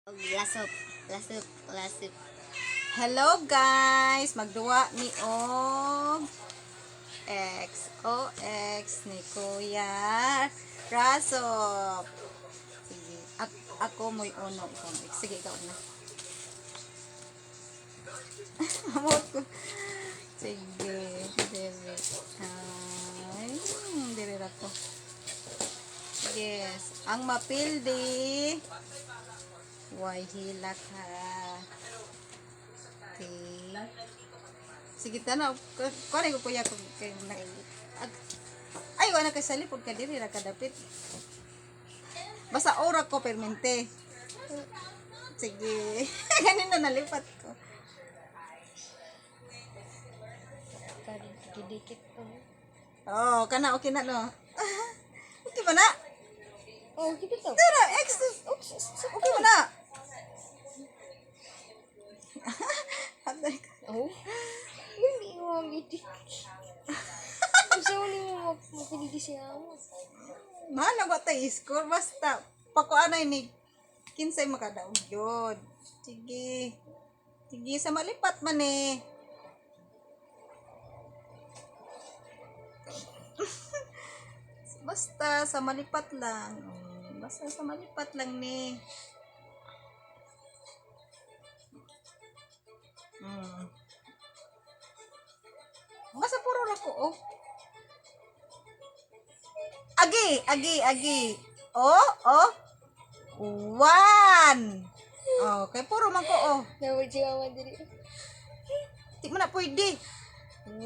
Lasop, lasop, lasop. Hello guys, magduwa ni og XOX ni Kuya Rasop. Sige, ako mo'y uno, ikaw mo. Sige, ikaw na. Amot ko. Sige, dire. Ay, dire ako. Yes, ang mapildi. Why hila ka? Okay. Sige, tanaw. Kunin ko kuya ko. Ay, wala ka sa lipod ka diri ra kadapit. Basta ora ko permente. Sige. Ganun na nalipat ko. Didikit ko. Oh, kana okay na no. Okay ba na? Oh, kita to. Tara, okay ba na? Hatay ka. Oh. Hindi mo magdidikit. Gusto mo ni mo magpiligi siya mo. Mahal na ba tayo score? Basta, pakuanay ni kinsay makadaog yun. Sige. Sige, sa malipat man eh. Basta, sa malipat lang. Basta, sa malipat lang ni. Basta puro rako, oh. Agi. Oh. 1. Oh, kay puro man ko, oh. Nawag siya mo diri. Di mo na pwede. 1.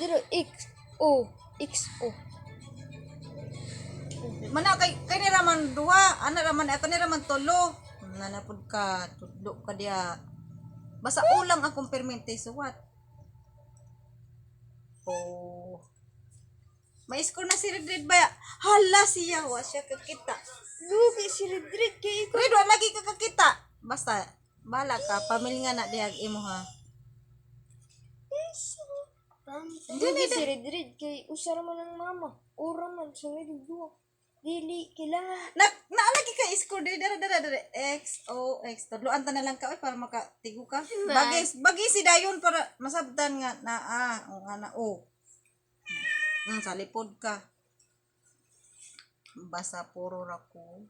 Diro XO. Mana kay ni raman duha, ana raman ako ni raman tulo. Nanapod ka, tudlo ka diya. Basta ulang akong permente so what? Oh. May score na si Redred ba? Hala siya, wa siya kakita. Lugi si Redred kay ikaw. Red, wa lagi ka kakita. Basta, bala ka, pamilya na diyag imo ha. Lugi si Redred kay usara man ang mama. Ura man sa may duwa. Dili kailangan. Naalagi ka score dara XOX. Tadloan ta na lang ka oy para makatigo ka. Bagi si dayon para masabtan nga na o nga na o. Sa lipod ka. Basa puro ra ko.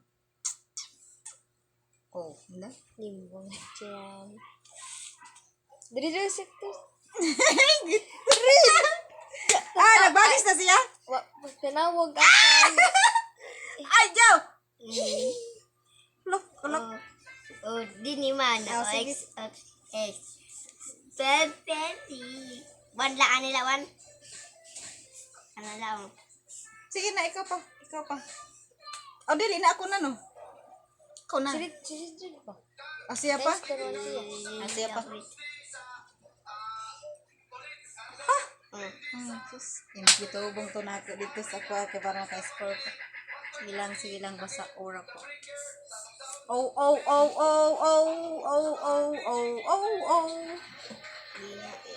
Oh, na. Limbong siya. Diri sektor. Nagbagis na siya? Tinawag ako. Ay, Joe! Look. Di ni man. Sige. X. 20. Wan lang nila, wan. Ano lang. Sige na, ikaw pa. Oh, dili na ako na, no? Ikaw na. Sirit pa. Siya pa? Siya pa. Sus. Gitubong to na ako dito sa kwa kay para maka-score ko. Sige lang basta ora ko. Oh.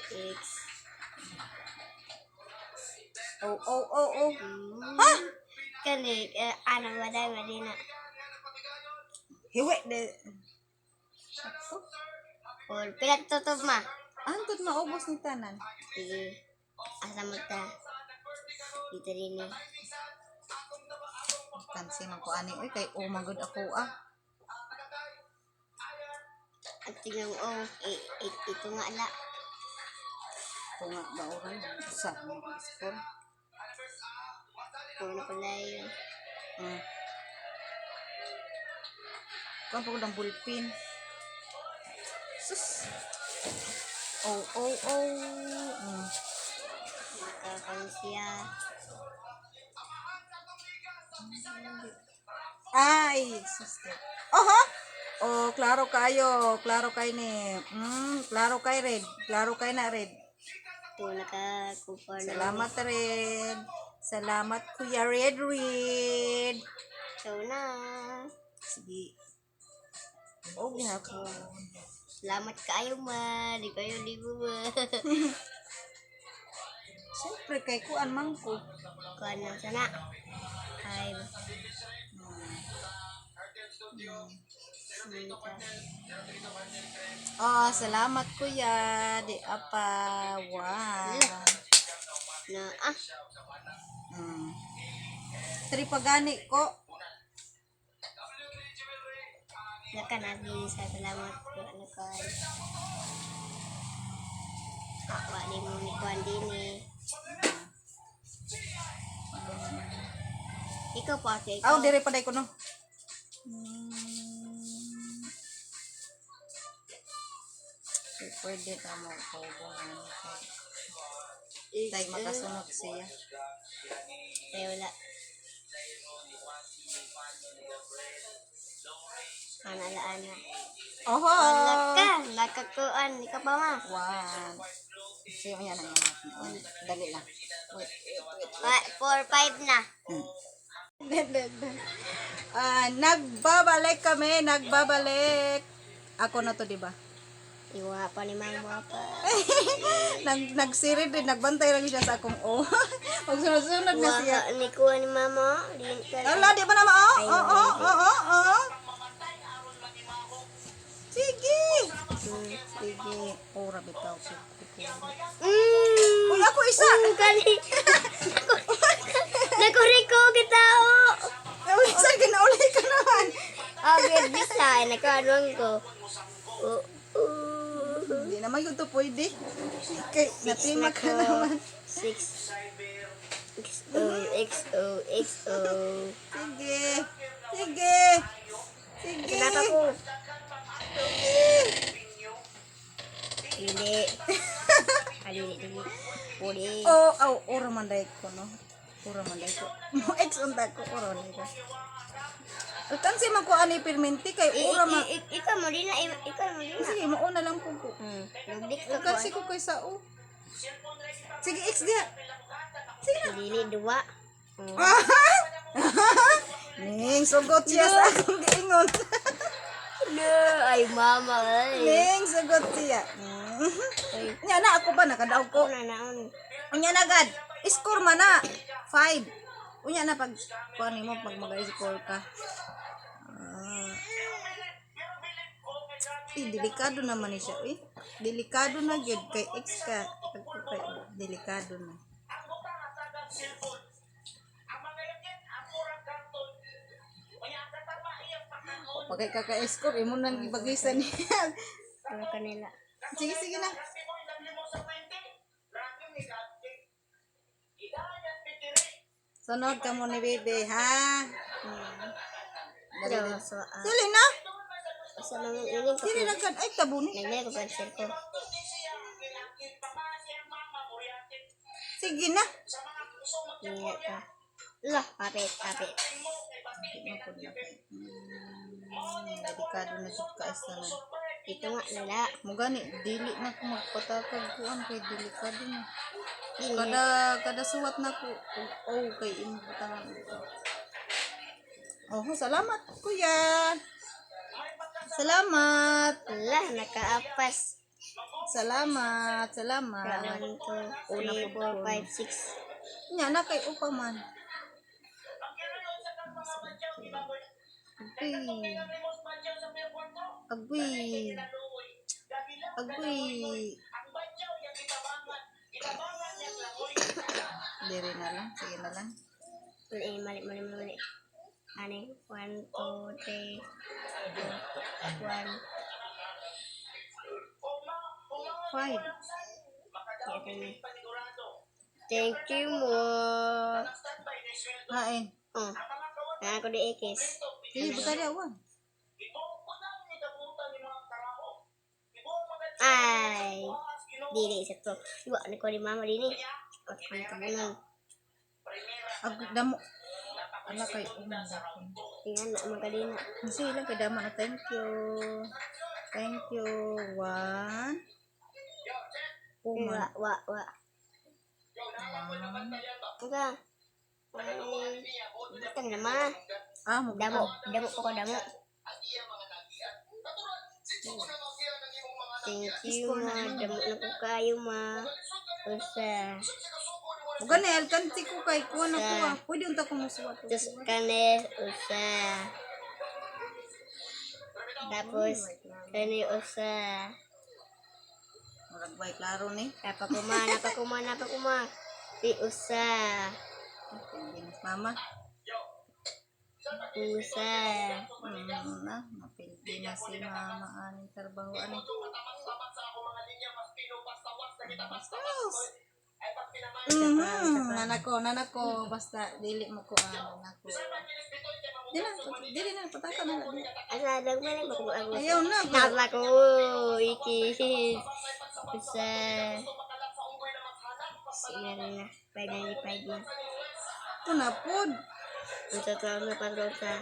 X. Oh. Ha? Kani, ano maday na. Hiwe de. Sakto. Or pinagtutob ma. Antod maubos ni tanan. Sige. Asa mo ta. Dito rin eh. Kansi man ko ani oy kay magud ako At tingnan mo, ito nga ala. Kung nga ba oran sa score. Kung pala yun. Kung po ng bulpin. Sus. Oh. Nakakang siya. Ay, sus. Oho. Oh, klaro kayo ni. Klaro kay Red. Klaro kay na Red. Ito nakakumpara. Salamat Red. Salamat Kuya Red. So na. Sige. Oh, gihapon. Salamat kayo ma. Di kayo libo ma. Siyempre kay kuan man ko. Kuan lang sana. Ay. Oh, salamat kuya. Di apa. Wow. Na, Mm. Tari pagani ko. nakanagi sa salamat ko, ano ko. Wali mo ni Kwan din eh. Ikaw po ate, ikaw. Aw, dire paday ko no. Pwede ka mo kaubuhan. Tay makasunod siya. Ay, wala. Analaan na. Oho! Nakakuan, ikaw pa ma. One. Siya yan na yan. Dali lang. Wait. 4-5 na. Nagbabalik kami, nagbabalik. Ako na to, di ba? Iwa pa ni mama pa. Nagsirid din, nagbantay lang siya sa akong o. Magsunod-sunod na siya. Ni kuha ni mama. Ala, di ba naman? Oo. Sige. Sige. Ora bitaw ko. Uy, ako isa. Kali. Nakuriko kita o. Uy, isa, ginauli ka naman. Bisa. Nakaruang ko. Hindi naman yun to pwede. Okay, natima ka naman. 6. XO. Sige. Kenapa ko? Dili. Dili. Puli. Ora manday ko, no? Ora manday ko. Mo ex unta ko, ora manday ko. Utan si man ko ani permenti kay ora man. Ikaw mo din na. Sige, mauna lang po ko. Lugdik ka Utan si ko kay sao. Sige, ex dia. Sige na. Dili 2. Ning, sugot siya sa akong giingon. No, ay mama ay. Ning, sugot siya. Nya na ako ba nakadaog ko? Una naon. Unya na gad. Score man na. 5. Unya na pag kuan mo pag mag-score ka. Delikado naman ni siya. Delikado na gyud kay ex ka. Kay delikado na. Pagay kaka-score, imo nang ibagisan niya. Ano kanila? Sige na. Sunod ka mo ni Bebe, ha? Dali. Dali na. Asa lang yun ko. Dili na gad. Ay, tabuni. Naglay ko cancel ko. Sige na. Ingat ka. Lah, kapit. Delikado na jud ka isa na. Ito nga nila. Mo gani dili na ko magpatakag kuan kay delikado na. Ini. Kada suwat na ko. Kay imo patangan. Salamat kuya. Salamat. Lah, nakaapas. Salamat. 1, 2, 3, 4, 5, 6. Nya na kay upa man. Agwi. Diri na lang. Sige na lang. Mali. Ani, 1, 2, 3, 4, 1. 5. Thank you mo. Hain. Ako di X. Sige, butari awan. Ay. Dili sa to. Iwa ni ko ni mama dini. At kan kabunan. Damo. Ala kay dakon. Tingnan na magalina. Sige lang kay damo na thank you. 1. Puman. Wa. Enggak. Bukan nama. Mo Damo pokok damo. Thank you ma. Damo na ko kayo ma. Usa. Bukan na alkanti ko kay ko na ko. Pwede unta ko musuwat. Terus kanes usa. Tapos, kani usa. Murag bay klaro ni. Napakuma. Di usa. Pilipinas mama. Usa. Na, Pilipinas si mama ani trabaho ani. Nanak ko, basta dili mo ko anak ko. Dili na, pataka na lang. Asa dagman mo ko ang Ayaw na. Napa ko ikis. Usa. Sige na. 595 man. Ito na pod. Unsa taon na patrosa.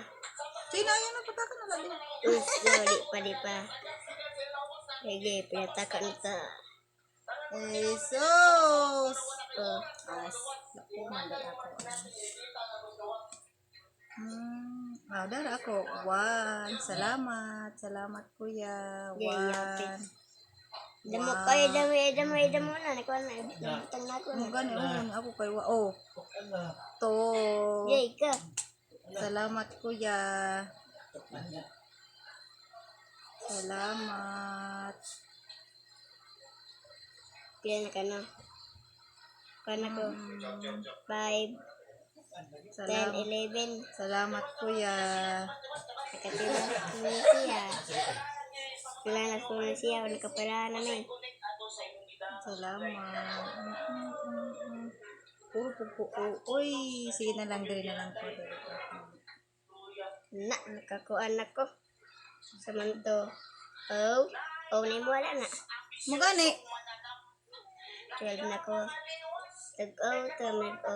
Sino ayaw na, pataka na lang. Di pa. Sige, pinataka na ta. Jesus. Oh. Laki man dahil ako. Dara ako. 1. Salamat kuya. 1. Damo kay damo na nako na tang nako. Mo gani ako kay wa. To. Yay ka. Salamat kuya. Salamat. Pila na kana. Kana ko 5 10 11 Salamat kuya. nakatira ko siya. Kailangan ko na siya wala ka pala na may. Salamat. Puro po. Uy, sige na lang dali na lang po. Nakakuan ako. Samanto. Ni mo wala na. Mo gani. 12 na ko. Tag-o, tamig-o.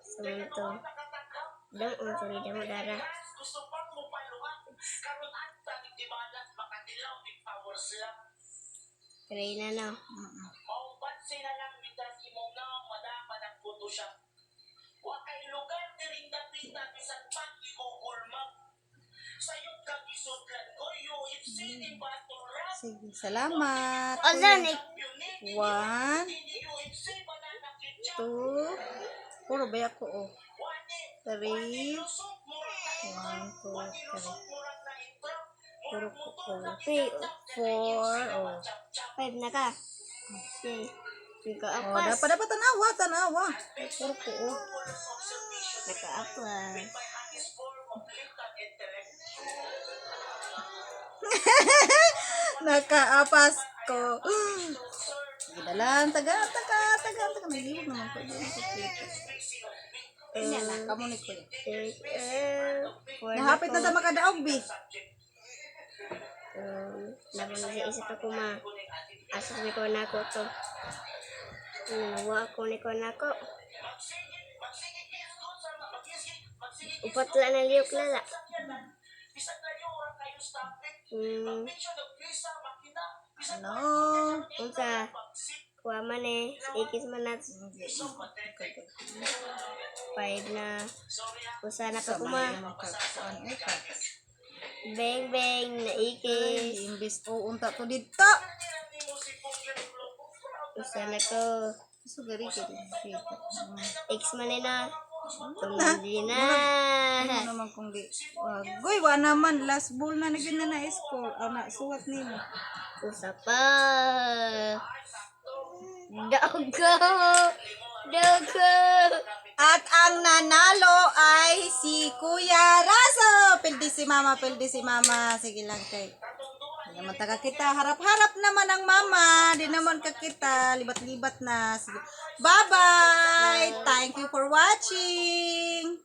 Samanto. Damo dara. Kaya na no. Sige, salamat. Ozan, 1 2 puro ba ako 3 1 2 3 puro ko 4 5 na ka. Okay. Naka-apas. dapat tanawa puro ko Naka-apas. nakaapas ko. Sige dalan, taga nagilid naman ko. Kamu ni ko. Nahapit na sa makadaog bi. Naman sa isa ko kuma. Asas ni ko na ko to. Nawa ko ni ko na ko. Upat lang na liyok lala. Ano? Unsa? Kuha man ikis man nat. 5 na. Usa na pa kuma. Beng na ikis. Imbis po unta to dito. Usa na ko. Sugari ko din. X man na. Tumindi na. Ano naman kung di. Goy, wa naman. Last ball na naging na na-score. Na, suwat nimo. Usa pa. Dago. At ang nanalo ay si Kuya Raso. Pildi si mama. Sige lang kay. Di naman taga kita. Harap-harap naman ang mama. Di naman ka kita. Libat-libat na. Sige. Bye-bye. Thank you for watching.